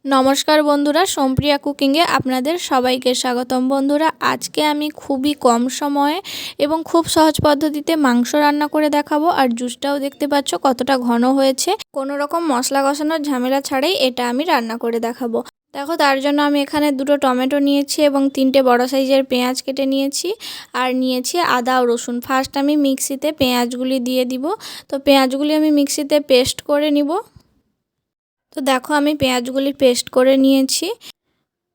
নমস্কার বন্ধুরা, সোমপ্রিয়া কুকিংয়ে আপনাদের সবাইকে স্বাগতম। বন্ধুরা, আজকে আমি খুবই কম সময়ে এবং খুব সহজ পদ্ধতিতে মাংস রান্না করে দেখাবো। আর জুসটাও দেখতে পাচ্ছ কতটা ঘন হয়েছে। কোনো রকম মশলা কষানোর ঝামেলা ছাড়াই এটা আমি রান্না করে দেখাবো। দেখো, তার জন্য আমি এখানে 2টো টমেটো নিয়েছি এবং 3টে বড় সাইজের পেঁয়াজ কেটে নিয়েছি। আর নিয়েছি আদা ও রসুন। ফার্স্ট আমি মিক্সিতে পেঁয়াজগুলি দিয়ে দিব। তো পেঁয়াজগুলি আমি মিক্সিতে পেস্ট করে নিব। তো দেখো, আমি পেঁয়াজগুলি পেস্ট করে নিয়েছি।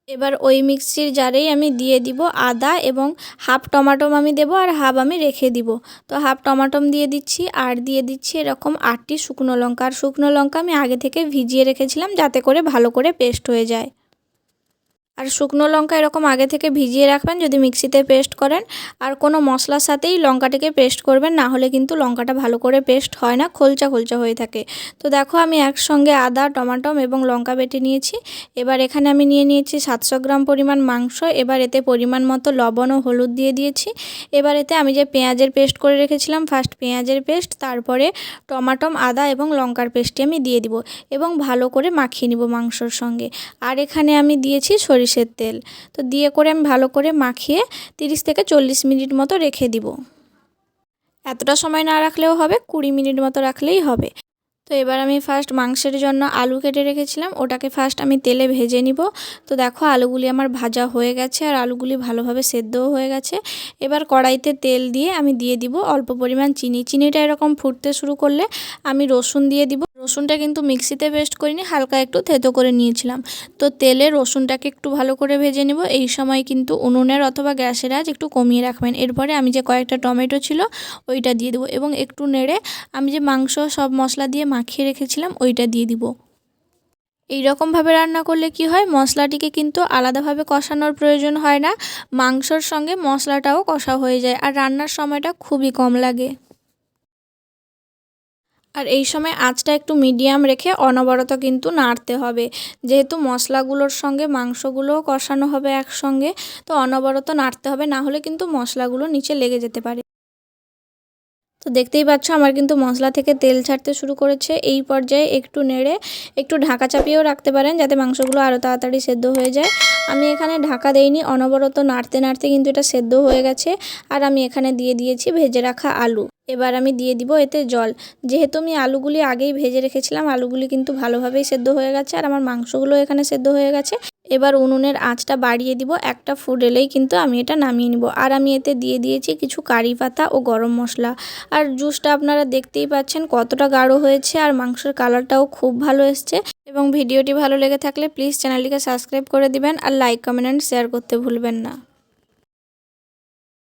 এবার ওই মিক্সির জারেই আমি দিয়ে দিব আদা এবং হাফ টমাটম আমি দেব আর হাফ আমি রেখে দিব। তো হাফ টমাটম দিয়ে দিচ্ছি আর দিয়ে দিচ্ছি এরকম 8টি শুকনো লঙ্কা। আর শুকনো লঙ্কা আমি আগে থেকে ভিজিয়ে রেখেছিলাম যাতে করে ভালো করে পেস্ট হয়ে যায়। আর শুকনো লঙ্কা এরকম আগে থেকে ভিজিয়ে রাখবেন যদি মিক্সিতে পেস্ট করেন। আর কোনো মশলার সাথেই লঙ্কাটিকে পেস্ট করবেন, না হলে কিন্তু লঙ্কাটা ভালো করে পেস্ট হয় না, খোলচা খোলচা হয়ে থাকে। তো দেখো, আমি একসঙ্গে আদা, টমাটম এবং লঙ্কা বেটে নিয়েছি। এবার এখানে আমি নিয়ে নিয়েছি 700 গ্রাম পরিমাণ মাংস। এবার এতে পরিমাণ মতো লবণ ও হলুদ দিয়ে দিয়েছি। এবার এতে আমি যে পেঁয়াজের পেস্ট করে রেখেছিলাম, ফার্স্ট পেঁয়াজের পেস্ট, তারপরে টমাটম, আদা এবং লঙ্কার পেস্টটি আমি দিয়ে দিব এবং ভালো করে মাখিয়ে নিব মাংসর সঙ্গে। আর এখানে আমি দিয়েছি সরিষার তেল। তো দিয়ে করে আমি ভালো করে মাখিয়ে 30 থেকে 40 মিনিট মতো রেখে দিব। এতটা সময় না রাখলেও হবে, 20 মিনিট মতো রাখলেই হবে। তো এবার আমি ফার্স্ট মাংসের জন্য আলু কেটে রেখেছিলাম, ওটাকে ফার্স্ট আমি তেলে ভেজে নিব। তো দেখো, আলুগুলি আমার ভাজা হয়ে গেছে আর আলুগুলি ভালোভাবে সেদ্ধও হয়ে গেছে। এবার কড়াইতে তেল দিয়ে আমি দিয়ে দিব অল্প পরিমাণ চিনি। চিনিটা এরকম ফুটতে শুরু করলে আমি রসুন দিয়ে দিব। রসুনটা কিন্তু মিক্সিতে পেস্ট করিনি, হালকা একটু থেতো করে নিয়েছিলাম। তো তেলে রসুনটাকে একটু ভালো করে ভেজে নেব। এই সময় কিন্তু উনুনের অথবা গ্যাসের আঁচ একটু কমিয়ে রাখবেন। এরপরে আমি যে কয়েকটা টমেটো ছিল ওইটা দিয়ে দেবো এবং একটু নেড়ে আমি যে মাংস সব মশলা দিয়ে মাখিয়ে রেখেছিলাম ওইটা দিয়ে দিব। এই রকমভাবে রান্না করলে কি হয়, মশলাটিকে কিন্তু আলাদাভাবে কষানোর প্রয়োজন হয় না, মাংসর সঙ্গে মশলাটাও কষা হয়ে যায় আর রান্নার সময়টা খুবই কম লাগে। আর এই সময় আঁচটা একটু মিডিয়াম রেখে অনবরত কিন্তু নাড়তে হবে, যেহেতু মশলাগুলোর সঙ্গে মাংসগুলোও কষানো হবে একসঙ্গে। তো অনবরত নাড়তে হবে, না হলে কিন্তু মশলাগুলো নিচে লেগে যেতে পারে। তো দেখতেই পাচ্ছ আমার কিন্তু মশলা থেকে তেল ছাড়তে শুরু করেছে। এই পর্যায়ে একটু নেড়ে একটু ঢাকা চাপিয়েও রাখতে পারেন যাতে মাংসগুলো আরও তাড়াতাড়ি সেদ্ধ হয়ে যায়। আমি এখানে ঢাকা দেইনি, অনবরত নাড়তে নাড়তে কিন্তু এটা সেদ্ধ হয়ে গেছে। আর আমি এখানে দিয়ে দিয়েছি ভেজে রাখা আলু। এবার আমি দিয়ে দিব এতে জল। যেহেতু আমি আলুগুলি আগেই ভেজে রেখেছিলাম, আলুগুলি কিন্তু ভালোভাবেই সেদ্ধ হয়ে গেছে আর আমার মাংসগুলো এখানে সেদ্ধ হয়ে গেছে। এবার উনুনের আঁচটা বাড়িয়ে দিব, একটা ফুট এলেই কিন্তু আমি এটা নামিয়ে নিব। আর আমি এতে দিয়ে দিয়েছি কিছু কারি পাতা ও গরম মশলা। আর জুসটা আপনারা দেখতেই পাচ্ছেন কতটা গাঢ় হয়েছে আর মাংসের কালারটাও খুব ভালো এসছে। এবং ভিডিওটি ভালো লেগে থাকলে প্লিজ চ্যানেলটিকে সাবস্ক্রাইব করে দিবেন আর লাইক, কমেন্ট, শেয়ার করতে ভুলবেন না।